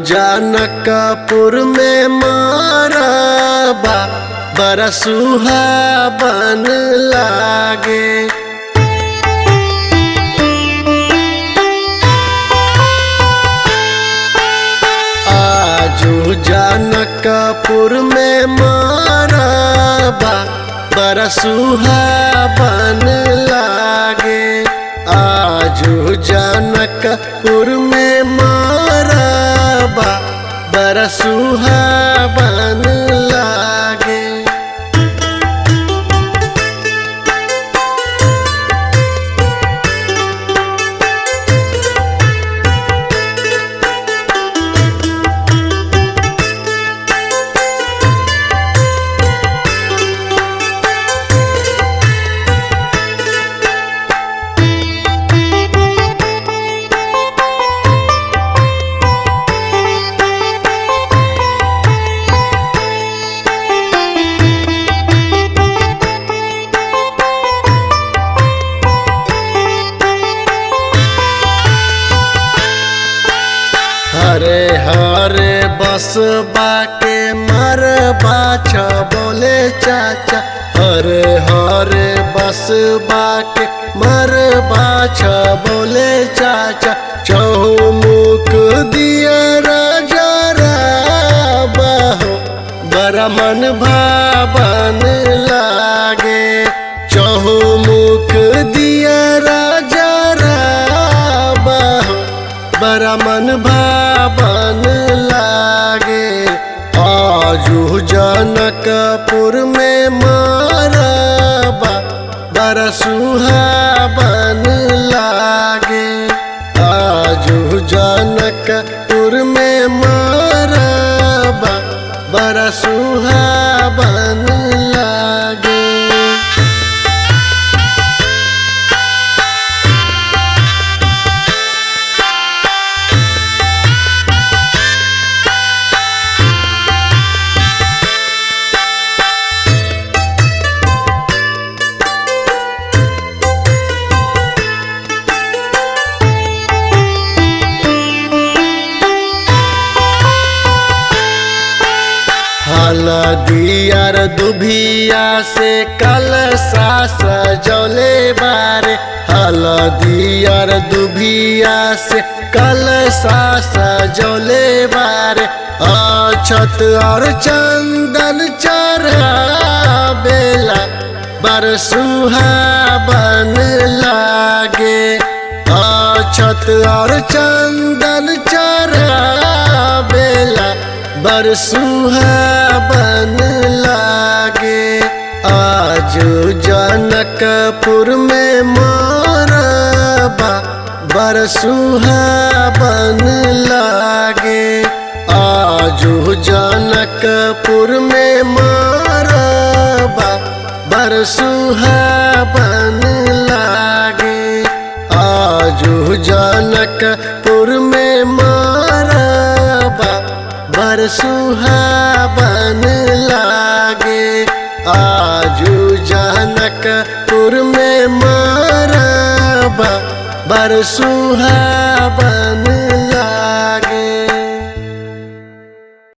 जनकपुर में मारबा बड़ा सुहावन लागे। आजू जनकपुर में मारबा बड़ा सुहावन लागे। आजू जनकपुर में मारबा बड़ा सुहावन लागे। हरे हरे बसबा के मरबा बोले चाचा। हरे हरे बसबा के मरबा बोले चाचा। चौमुख दिया राजा राबहो बड़ा मन भावन लागे। चौमुख दिया राजा राबहो बड़ा मन भावन लागे। आजू जनकपुर में मारबा बड़ा सुहावन लागे। आजू जनकपुर में मारबा बड़ा सुहावन लागे। हलदियार दुभिया से कलशा सजौले बारे। हलदियार दुभिया से कलशा सजौले बारे। अक्षत और चंदन चढ़ावेला बड़ सुहावन लागे। अक्षत और चंदन चढ़ावेला बड़ सुहावन लागे। आजू जनकपुर में मारबा बड़ सुहावन लागे। आजू जनकपुर में मारबा बड़ सुहावन लागे। आजू जनकपुर में मारबा बड़ सुहावन लागे। आजू जनकपुर में मारबा बड़ सुहावन